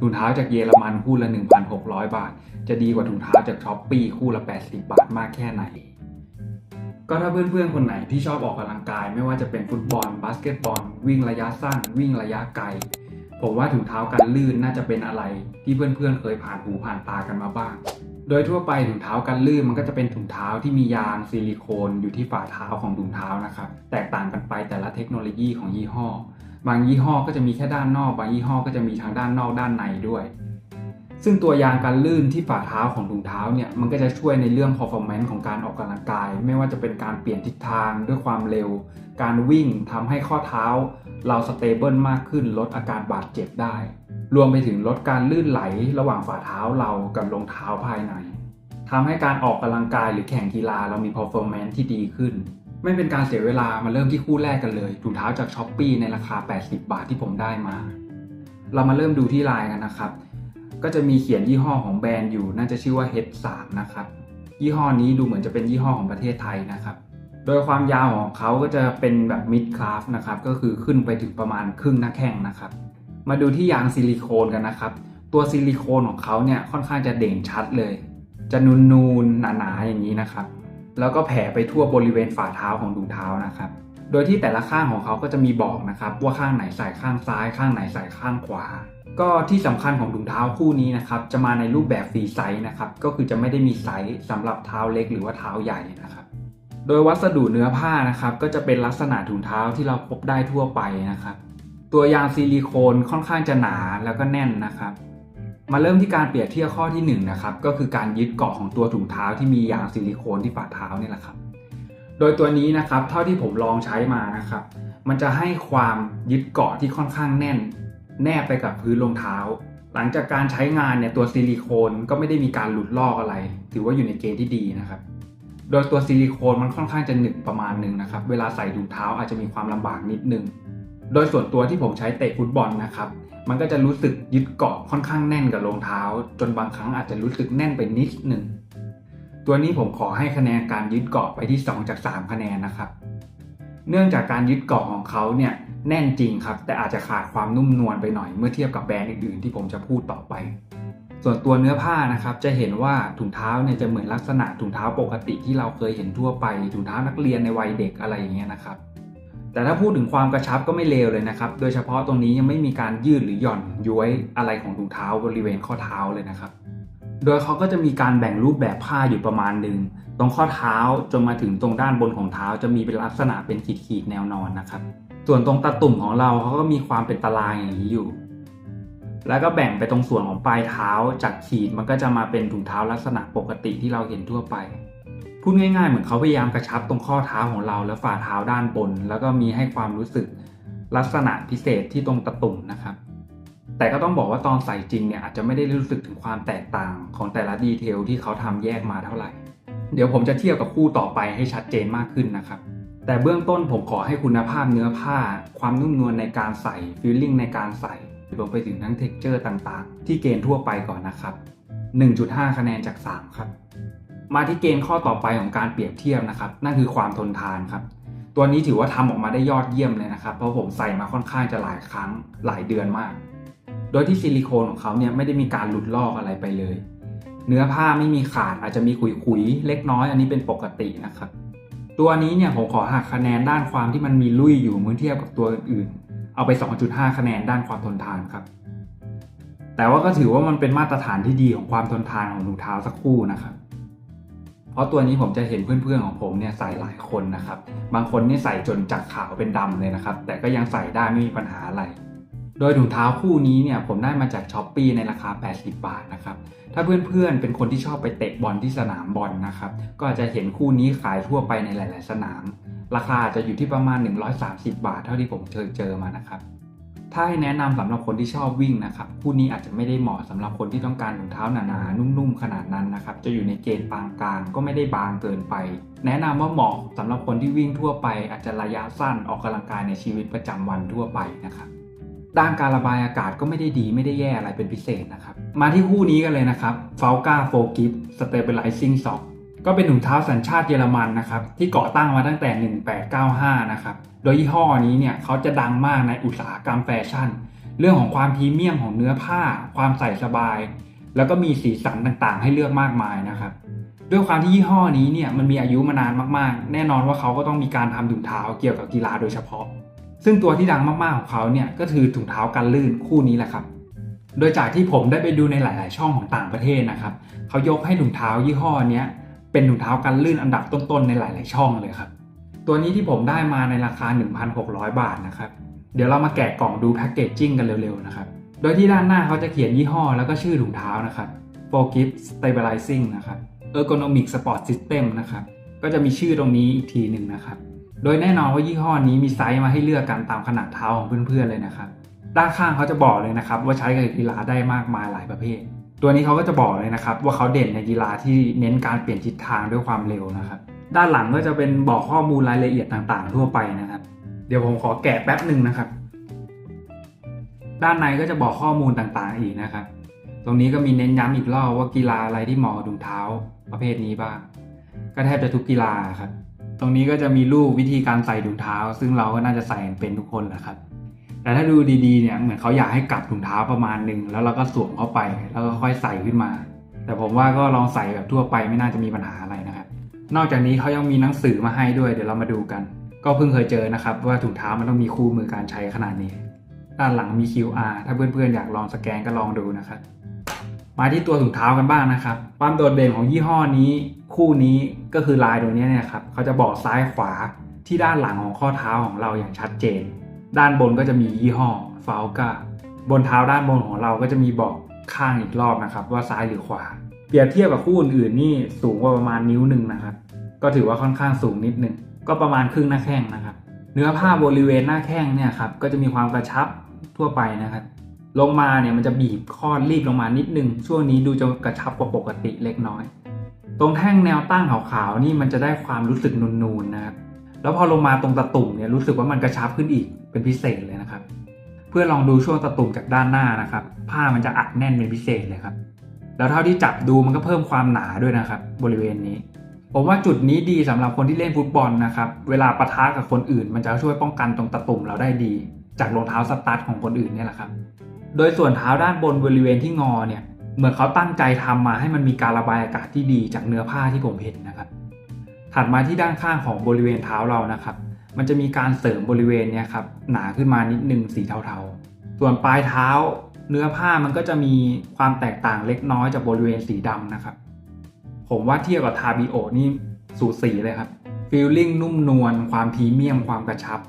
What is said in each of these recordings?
ถุงเท้าจากเยอรมันคู่ละ 1,600 บาทจะดีกว่าถุงเท้าจากช้อปปี้คู่ละ80 บาทมากแค่ไหนก็ถ้าเพื่อนๆคนไหนที่ชอบออกกำลังกายไม่ว่าจะเป็นฟุตบอลบาสเกตบอลวิ่งระยะสั้นวิ่งระยะไกลผมว่าถุงเท้ากันลื่นน่าจะเป็นอะไรที่เพื่อนๆเคยผ่านหูผ่านตากันมาบ้างโดยทั่วไปถุงเท้ากันลื่นมันก็จะเป็นถุงเท้าที่มียางซิลิโคนอยู่ที่ฝ่าเท้าของถุงเท้านะครับแตกต่างกันไปแต่ละเทคโนโลยีของยี่ห้อบางยี่ห้อก็จะมีแค่ด้านนอกบางยี่ห้อก็จะมีทั้งด้านนอกด้านในด้วยซึ่งตัวยางกันลื่นที่ฝ่าเท้าของถุงเท้าเนี่ยมันก็จะช่วยในเรื่อง performance ของการออกกำลังกายไม่ว่าจะเป็นการเปลี่ยนทิศทางด้วยความเร็วการวิ่งทำให้ข้อเท้าเราสเตเบิลมากขึ้นลดอาการบาดเจ็บได้รวมไปถึงลดการลื่นไหลระหว่างฝ่าเท้าเรากับรองเท้าภายในทำให้การออกกำลังกายหรือแข่งกีฬาเรามี performance ที่ดีขึ้นไม่เป็นการเสียเวลามาเริ่มที่คู่แรกกันเลยถุงเท้าจาก Shopee ในราคา80 บาทที่ผมได้มาเรามาเริ่มดูที่ลายกันนะครับก็จะมีเขียนยี่ห้อของแบรนด์อยู่น่าจะชื่อว่า H3 นะครับยี่ห้อนี้ดูเหมือนจะเป็นยี่ห้อของประเทศไทยนะครับโดยความยาวของเขาก็จะเป็นแบบ mid calf นะครับก็คือขึ้นไปถึงประมาณครึ่งหน้าแข้งนะครับมาดูที่ยางซิลิโคนกันนะครับตัวซิลิโคนของเขาเนี่ยค่อนข้างจะเด่นชัดเลยจะนูนๆหนาๆอย่างนี้นะครับแล้วก็แผ่ไปทั่วบริเวณฝ่าเท้าของถุงเท้านะครับโดยที่แต่ละข้างของเขาก็จะมีบอกนะครับว่าข้างไหนใส่ข้างซ้ายข้างไหนใส่ข้างขวาก็ที่สำคัญของถุงเท้าคู่นี้นะครับจะมาในรูปแบบฟรีไซส์นะครับก็คือจะไม่ได้มีไซส์สำหรับเท้าเล็กหรือว่าเท้าใหญ่นะครับโดยวัสดุเนื้อผ้านะครับก็จะเป็นลักษณะถุงเท้าที่เราพบได้ทั่วไปนะครับตัวยางซิลิโคนค่อนข้างจะหนาแล้วก็แน่นนะครับมาเริ่มที่การเปรียบเทียบข้อที่1นะครับก็คือการยึดเกาะของตัวถุงเท้าที่มียางซิลิโคนที่ฝ่าเท้านี่แหละครับโดยตัวนี้นะครับเท่าที่ผมลองใช้มานะครับมันจะให้ความยึดเกาะที่ค่อนข้างแน่นแนบไปกับพื้นรองเท้าหลังจากการใช้งานเนี่ยตัวซิลิโคนก็ไม่ได้มีการหลุดลอกอะไรถือว่าอยู่ในเกณฑ์ที่ดีนะครับโดยตัวซิลิโคนมันค่อนข้างจะหนึบประมาณนึงนะครับเวลาใส่ถุงเท้าอาจจะมีความลำบากนิดนึงโดยส่วนตัวที่ผมใช้เตะฟุตบอลนะครับมันก็จะรู้สึกยึดเกาะค่อนข้างแน่นกับรองเท้าจนบางครั้งอาจจะรู้สึกแน่นไปนิดนึงตัวนี้ผมขอให้คะแนนการยึดเกาะไปที่2จาก3คะแนนนะครับเนื่องจากการยึดเกาะของเขาเนี่ยแน่นจริงครับแต่อาจจะขาดความนุ่มนวลไปหน่อยเมื่อเทียบกับแบรนด์อื่นๆที่ผมจะพูดต่อไปส่วนตัวเนื้อผ้านะครับจะเห็นว่าถุงเท้าเนี่ยจะเหมือนลักษณะถุงเท้าปกติที่เราเคยเห็นทั่วไปถุงเท้านักเรียนในวัยเด็กอะไรอย่างเงี้ยนะครับแต่ถ้าพูดถึงความกระชับก็ไม่เลวเลยนะครับโดยเฉพาะตรงนี้ยังไม่มีการยืดหรือหย่อนย้วยอะไรของถุงเท้าบริเวณข้อเท้าเลยนะครับโดยเขาก็จะมีการแบ่งรูปแบบผ้าอยู่ประมาณนึงตรงข้อเท้าจนมาถึงตรงด้านบนของเท้าจะมีเป็นลักษณะเป็นขีดๆแนวนอนนะครับส่วนตรงตะตุ่มของเราเขาก็มีความเป็นตารางอย่างนี้อยู่แล้วก็แบ่งไปตรงส่วนของปลายเท้าจากขีดมันก็จะมาเป็นถุงเท้าลักษณะปกติที่เราเห็นทั่วไปพูดง่ายๆเหมือนเขาพยายามกระชับตรงข้อเท้าของเราและฝ่าเท้าด้านบนแล้วก็มีให้ความรู้สึกลักษณะพิเศษที่ตรงตะตุ่มนะครับแต่ก็ต้องบอกว่าตอนใส่จริงเนี่ยอาจจะไม่ได้รู้สึกถึงความแตกต่างของแต่ละดีเทลที่เขาทำแยกมาเท่าไหร่เดี๋ยวผมจะเทียบกับคู่ต่อไปให้ชัดเจนมากขึ้นนะครับแต่เบื้องต้นผมขอให้คุณภาพเนื้อผ้าความนุ่มนวลในการใส่ฟีลลิ่งในการใส่รวมไปถึงทั้งเท็กเจอร์ต่างๆที่เกณฑ์ทั่วไปก่อนนะครับ 1.5 คะแนนจาก3ครับมาที่เกณฑ์ข้อต่อไปของการเปรียบเทียบนะครับนั่นคือความทนทานครับตัวนี้ถือว่าทำออกมาได้ยอดเยี่ยมเลยนะครับเพราะผมใส่มาค่อนข้างจะหลายครั้งหลายเดือนมากโดยที่ซิลิโคนของเขาเนี่ยไม่ได้มีการหลุดลอกอะไรไปเลยเนื้อผ้าไม่มีขาดอาจจะมีขุยๆเล็กน้อยอันนี้เป็นปกตินะครับตัวนี้เนี่ยผมขอหักคะแนนด้านความที่มันมีลุ่ยอยู่เมื่อเทียบกับตัวอื่นๆเอาไป 2.5 คะแนนด้านความทนทานครับแต่ว่าก็ถือว่ามันเป็นมาตรฐานที่ดีของความทนทานของถุงเท้าสักคู่นะครับเพราะตัวนี้ผมจะเห็นเพื่อนๆของผมเนี่ยใส่หลายคนนะครับบางคนนี่ใส่จนจากขาวเป็นดำเลยนะครับแต่ก็ยังใส่ได้ไม่มีปัญหาอะไรโดยถุงเท้าคู่นี้เนี่ยผมได้มาจาก Shopee ในราคา80 บาทนะครับถ้าเพื่อนๆเป็นคนที่ชอบไปเตะบอลที่สนามบอลนะครับก็อาจจะเห็นคู่นี้ขายทั่วไปในหลายๆสนามราคาจะอยู่ที่ประมาณ130 บาทเท่าที่ผมเจอมานะครับถ้าให้แนะนำสำหรับคนที่ชอบวิ่งนะครับคู่นี้อาจจะไม่ได้เหมาะสำหรับคนที่ต้องการถุงเท้าหนาๆนุ่มๆขนาดนั้นนะครับจะอยู่ในเกณฑ์ปานกลางก็ไม่ได้บางเกินไปแนะนำว่าเหมาะสำหรับคนที่วิ่งทั่วไปอาจจะระยะสั้นออกกำลังกายในชีวิตประจำวันทั่วไปนะครับด้านการระบายอากาศก็ไม่ได้ดีไม่ได้แย่อะไรเป็นพิเศษนะครับมาที่คู่นี้กันเลยนะครับ Falca Forgive Stabilizing Sock ก็เป็นถุงเท้าสัญชาติเยอรมันนะครับที่ก่อตั้งมาตั้งแต่ 1895 นะครับโดยยี่ห้อนี้เนี่ยเขาจะดังมากในอุตสาหกรรมแฟชั่น เรื่องของความพรีเมียมของเนื้อผ้าความใส่สบายแล้วก็มีสีสันต่างๆให้เลือกมากมายนะครับด้วยความที่ยี่ห้อนี้เนี่ยมันมีอายุมานานมากๆแน่นอนว่าเขาก็ต้องมีการทำถุงเท้าเกี่ยวกับกีฬาโดยเฉพาะซึ่งตัวที่ดังมากๆของเขาเนี่ยก็คือถุงเท้ากันลื่นคู่นี้แหละครับโดยจากที่ผมได้ไปดูในหลายๆช่องของต่างประเทศนะครับเขายกให้ถุงเท้ายี่ห้อนี้เป็นถุงเท้ากันลื่นอันดับต้นๆในหลายๆช่องเลยครับตัวนี้ที่ผมได้มาในราคา 1,600 บาทนะครับเดี๋ยวเรามาแกะกล่องดูแพ็กเกจจิ้งกันเร็วๆนะครับโดยที่ด้านหน้าเขาจะเขียนยี่ห้อแล้วก็ชื่อถุงเท้านะครับ Forgive Stabilizing นะครับ Ergonomic Sport System นะครับก็จะมีชื่อตรงนี้อีกทีหนึ่งนะครับโดยแน่นอนว่ายี่ห้อนี้มีไซส์มาให้เลือกกันตามขนาดเท้าของเพื่อนๆเลยนะครับด้านข้างเขาจะบอกเลยนะครับว่าใช้กับกีฬาได้มากมายหลายประเภทตัวนี้เขาก็จะบอกเลยนะครับว่าเขาเด่นในกีฬาที่เน้นการเปลี่ยนทิศทางด้วยความเร็วนะครับด้านหลังก็จะเป็นบอกข้อมูลรายละเอียดต่างๆทั่วไปนะครับเดี๋ยวผมขอแกะแป๊บหนึ่งนะครับด้านในก็จะบอกข้อมูลต่างๆอีกนะครับตรงนี้ก็มีเน้นย้ำอีกรอบว่ากีฬาอะไรที่เหมาะกับถุงเท้าประเภทนี้บ้างก็แทบจะทุกกีฬาครับตรงนี้ก็จะมีรูปวิธีการใส่ถุงเท้าซึ่งเราก็น่าจะใส่เป็นทุกคนแหละครับแต่ถ้าดูดีๆเนี่ยเหมือนเขาอยากให้กลับถุงเท้าประมาณนึงแล้วเราก็สวมเข้าไปแล้วก็ค่อยใส่ขึ้นมาแต่ผมว่าก็ลองใส่แบบทั่วไปไม่น่าจะมีปัญหาอะไรนะครับนอกจากนี้เขายังมีหนังสือมาให้ด้วยเดี๋ยวเรามาดูกันก็เพิ่งเคยเจอนะครับว่าถุงเท้ามันต้องมีคู่มือการใช้ขนาดนี้ด้านหลังมี QR ถ้าเพื่อนๆอยากลองสแกนก็ลองดูนะครับมาที่ตัวถุงเท้ากันบ้างนะครับความโดดเด่นของยี่ห้อนี้คู่นี้ก็คือลายตรงนี้เนี่ยครับเขาจะบอกซ้ายขวาที่ด้านหลังของข้อเท้าของเราอย่างชัดเจนด้านบนก็จะมียี่ห้อ Falca บนเท้าด้านบนของเราก็จะมีบอกข้างอีกรอบนะครับว่าซ้ายหรือขวาเปรียบเทียบกับคู่อื่นๆนี่สูงกว่าประมาณนิ้วหนึ่งนะครับก็ถือว่าค่อนข้างสูงนิดนึงก็ประมาณครึ่งหน้าแข้งนะครับเนื้อผ้าบริเวณหน้าแข้งเนี่ยครับก็จะมีความกระชับทั่วไปนะครับลงมาเนี่ยมันจะบีบข้อรีบลงมานิดนึงช่วงนี้ดูจะกระชับกว่าปกติเล็กน้อยตรงแท่งแนวตั้งขาวๆนี่มันจะได้ความรู้สึกนูนๆนะครับแล้วพอลงมาตรงตะตุ่มเนี่ยรู้สึกว่ามันกระชับขึ้นอีกเป็นพิเศษเลยนะครับเพื่อลองดูช่วงตะตุ่มจากด้านหน้านะครับผ้ามันจะอัดแน่นเป็นพิเศษเลยครับแล้วเท่าที่จับดูมันก็เพิ่มความหนาด้วยนะครับบริเวณนี้ผมว่าจุดนี้ดีสำหรับคนที่เล่นฟุตบอลนะครับเวลาปะทะกับคนอื่นมันจะช่วยป้องกันตรงตะตุ่มเราได้ดีจากรองเท้าสตั๊ดของคนอื่นเนี่ยแหละครับโดยส่วนเท้าด้านบนบริเวณที่งอเนี่ยเหมือนเขาตั้งใจทำมาให้มันมีการระบายอากาศที่ดีจากเนื้อผ้าที่ผมเห็นนะครับถัดมาที่ด้านข้างของบริเวณเท้าเรานะครับมันจะมีการเสริมบริเวณนี้ครับหนาขึ้นมานิดนึงสีเทาๆส่วนปลายเท้าเนื้อผ้ามันก็จะมีความแตกต่างเล็กน้อยจากบริเวณสีดำนะครับผมว่าเทียบกับทาบิโอนี่สูสีเลยครับฟีลลิ่งนุ่มนวลความพรีเมียมความกระชับ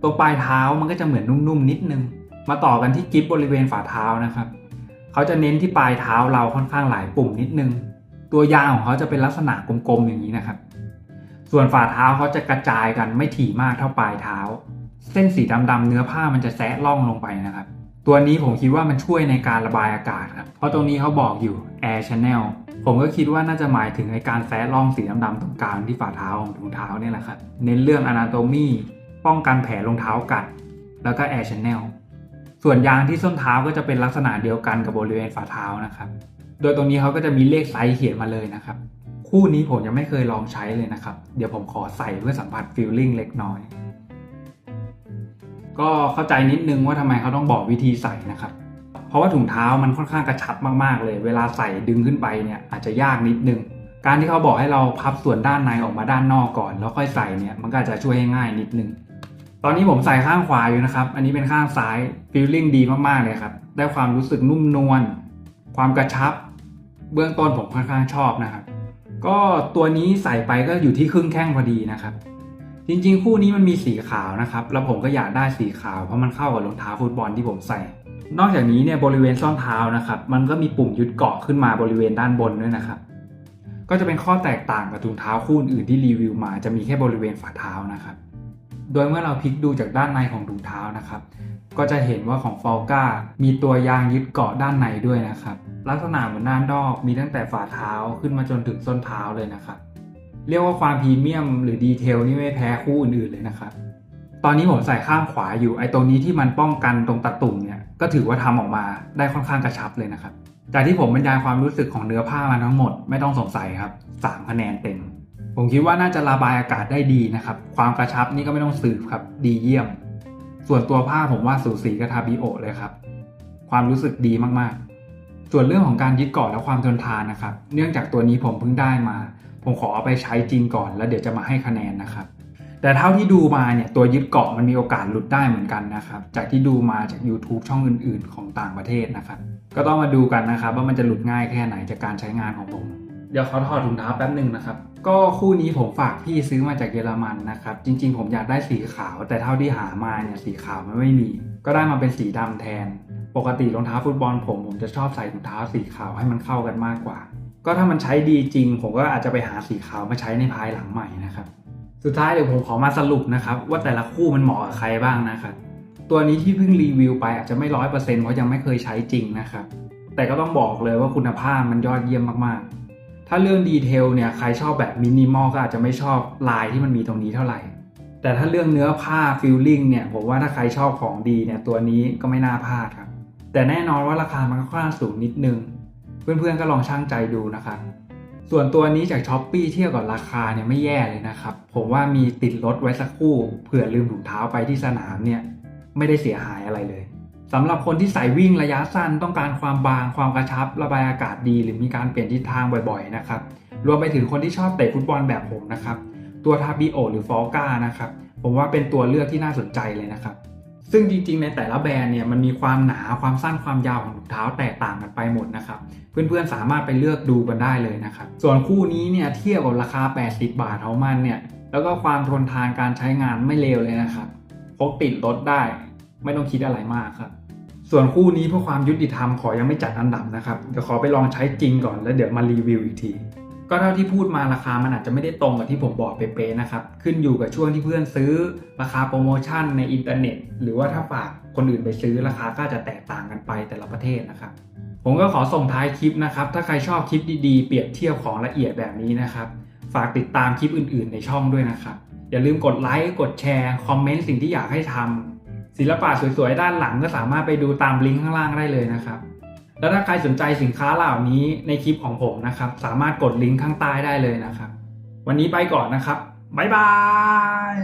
ตัวปลายเท้ามันก็จะเหมือนนุ่มๆนิดนึงมาต่อกันที่กิฟต์บริเวณฝ่าเท้านะครับเขาจะเน้นที่ปลายเท้าเราค่อนข้างหลายปุ่มนิดนึงตัวยางของเขาจะเป็นลักษณะกลมๆอย่างนี้นะครับส่วนฝ่าเท้าเขาจะกระจายกันไม่ถี่มากเท่าปลายเท้าเส้นสีดำๆเนื้อผ้ามันจะแซะล่องลงไปนะครับตัวนี้ผมคิดว่ามันช่วยในการระบายอากาศครับเพราะตรงนี้เขาบอกอยู่ Air Channel ผมก็คิดว่าน่าจะหมายถึงในการแซะล่องสีดำๆตรงกลางที่ฝ่าเท้าของถุงเท้าเนี่ยแหละครับเน้นเรื่อง Anatomy ป้องกันแผลรองเท้ากัดแล้วก็ Air Channel ส่วนยางที่ส้นเท้าก็จะเป็นลักษณะเดียวกันกับบริเวณฝ่าเท้านะครับโดยตรงนี้เขาก็จะมีเลขไซส์เขียนมาเลยนะครับคู่นี้ผมยังไม่เคยลองใช้เลยนะครับเดี๋ยวผมขอใส่เพื่อสัมผัสฟีลลิ่งเล็กน้อยก็เข้าใจนิดนึงว่าทำไมเขาต้องบอกวิธีใส่นะครับเพราะว่าถุงเท้ามันค่อนข้างกระชับมากๆเลยเวลาใส่ดึงขึ้นไปเนี่ยอาจจะยากนิดนึงการที่เขาบอกให้เราพับส่วนด้านในออกมาด้านนอกก่อนแล้วค่อยใส่เนี่ยมันก็จะช่วยให้ง่ายนิดนึงตอนนี้ผมใส่ข้างขวาอยู่นะครับอันนี้เป็นข้างซ้ายฟีลลิ่งดีมากๆเลยครับได้ความรู้สึกนุ่มนวลความกระชับเบื้องต้นผมค่อนข้างชอบนะครับก็ตัวนี้ใส่ไปก็อยู่ที่ครึ่งแข้งพอดีนะครับจริงๆคู่นี้มันมีสีขาวนะครับแล้วผมก็อยากได้สีขาวเพราะมันเข้ากับรองเท้าฟุตบอลที่ผมใส่นอกจากนี้เนี่ยบริเวณส้นเท้านะครับมันก็มีปุ่มยึดเกาะขึ้นมาบริเวณด้านบนด้วยนะครับก็จะเป็นข้อแตกต่างกับถุงเท้าคู่อื่นที่รีวิวมาจะมีแค่บริเวณฝ่าเท้านะครับโดยเมื่อเราพลิกดูจากด้านในของถุงเท้านะครับก็จะเห็นว่าของ Falca มีตัวยางยึดเกาะด้านในด้วยนะครับลักษณะเหมือนด้านนอกมีตั้งแต่ฝ่าเท้าขึ้นมาจนถึงส้นเท้าเลยนะครับเรียกว่าความพรีเมียมหรือดีเทลนี่ไม่แพ้คู่อื่นๆเลยนะครับตอนนี้ผมใส่ข้างขวาอยู่ไอ้ตรงนี้ที่มันป้องกันตรงตะตุ่มเนี่ยก็ถือว่าทำออกมาได้ค่อนข้างกระชับเลยนะครับจากที่ผมบรรยายความรู้สึกของเนื้อผ้ามาทั้งหมดไม่ต้องสงสัยครับ3คะแนนเต็มผมคิดว่าน่าจะระบายอากาศได้ดีนะครับความกระชับนี่ก็ไม่ต้องสืบครับดีเยี่ยมส่วนตัวผ้าผมว่าสูสีกับทาบิโอเลยครับ ความรู้สึกดีมากๆส่วนเรื่องของการยึดเกาะและความทนทานนะครับเนื่องจากตัวนี้ผมเพิ่งได้มาผมขอเอาไปใช้จริงก่อนแล้วเดี๋ยวจะมาให้คะแนนนะครับแต่เท่าที่ดูมาเนี่ยตัวยึดเกาะมันมีโอกาสหลุดได้เหมือนกันนะครับจากที่ดูมาจาก YouTube ช่องอื่นๆของต่างประเทศนะครับก็ต้องมาดูกันนะครับว่ามันจะหลุดง่ายแค่ไหนจากการใช้งานของผมเดี๋ยวขอถอดถุงเท้าแป๊บหนึ่งนะครับก็คู่นี้ผมฝากพี่ซื้อมาจากเยอรมันนะครับจริงๆผมอยากได้สีขาวแต่เท่าที่หามาเนี่ยสีขาวมันไม่มีก็ได้มาเป็นสีดำแทนปกติรองเท้าฟุตบอลผมจะชอบใส่ถุงเท้าสีขาวให้มันเข้ากันมากกว่าก็ถ้ามันใช้ดีจริงผมก็อาจจะไปหาสีขาวมาใช้ในภายหลังใหม่นะครับสุดท้ายเดี๋ยวผมขอมาสรุปนะครับว่าแต่ละคู่มันเหมาะกับใครบ้างนะครับตัวนี้ที่เพิ่งรีวิวไปอาจจะไม่100%เพราะยังไม่เคยใช้จริงนะครับแต่ก็ต้องบอกเลยว่าคุณภาพมันยอดเยี่ยมมากๆถ้าเรื่องดีเทลเนี่ยใครชอบแบบมินิมอลก็อาจจะไม่ชอบลายที่มันมีตรงนี้เท่าไหร่แต่ถ้าเรื่องเนื้อผ้าฟีลลิ่งเนี่ยผมว่าถ้าใครชอบของดีเนี่ยตัวนี้ก็ไม่น่าพลาดครับแต่แน่นอนว่าราคามันก็ค่อนข้างสูงนิดนึงเพื่อนๆก็ลองชั่งใจดูนะครับส่วนตัวนี้จาก Shopee เทียบกับราคาเนี่ยไม่แย่เลยนะครับผมว่ามีติดรถไว้สักคู่เผื่อลืมถุงเท้าไปที่สนามเนี่ยไม่ได้เสียหายอะไรเลยสำหรับคนที่ใส่วิ่งระยะสั้นต้องการความบางความกระชับระบายอากาศดีหรือมีการเปลี่ยนทิศทางบ่อยๆนะครับรวมไปถึงคนที่ชอบเตะฟุตบอลแบบผมนะครับตัวทาบิโอหรือฟอลก้านะครับผมว่าเป็นตัวเลือกที่น่าสนใจเลยนะครับซึ่งจริงๆในแต่ละแบรนด์เนี่ยมันมีความหนาความสั้นความยาวของถุงเท้าแตกต่างกันไปหมดนะครับเพื่อนๆสามารถไปเลือกดูกันได้เลยนะครับส่วนคู่นี้เนี่ยเทียบกับราคา80 บาทของมันเนี่ยแล้วก็ความทนทานการใช้งานไม่เลวเลยนะครับพกติดรถได้ไม่ต้องคิดอะไรมากครับส่วนคู่นี้เพื่อความยุติธรรมขอยังไม่จัดอันดับนะครับเดี๋ยวขอไปลองใช้จริงก่อนแล้วเดี๋ยวมารีวิวอีกทีก็เท่าที่พูดมาราคามันอาจจะไม่ได้ตรงกับที่ผมบอกเป๊ะๆนะครับขึ้นอยู่กับช่วงที่เพื่อนซื้อราคาโปรโมชั่นในอินเทอร์เน็ตหรือว่าถ้าฝากคนอื่นไปซื้อราคาก็จะแตกต่างกันไปแต่ละประเทศนะครับผมก็ขอส่งท้ายคลิปนะครับถ้าใครชอบคลิปดีๆเปรียบเทียบของละเอียดแบบนี้นะครับฝากติดตามคลิปอื่นๆในช่องด้วยนะครับอย่าลืมกดไลค์กดแชร์คอมเมนต์สิ่งที่อยากให้ทำศิลปะสวยๆด้านหลังก็สามารถไปดูตามลิงก์ข้างล่างได้เลยนะครับแล้วถ้าใครสนใจสินค้าเหล่านี้ในคลิปของผมนะครับสามารถกดลิงก์ข้างใต้ได้เลยนะครับวันนี้ไปก่อนนะครับบ๊ายบาย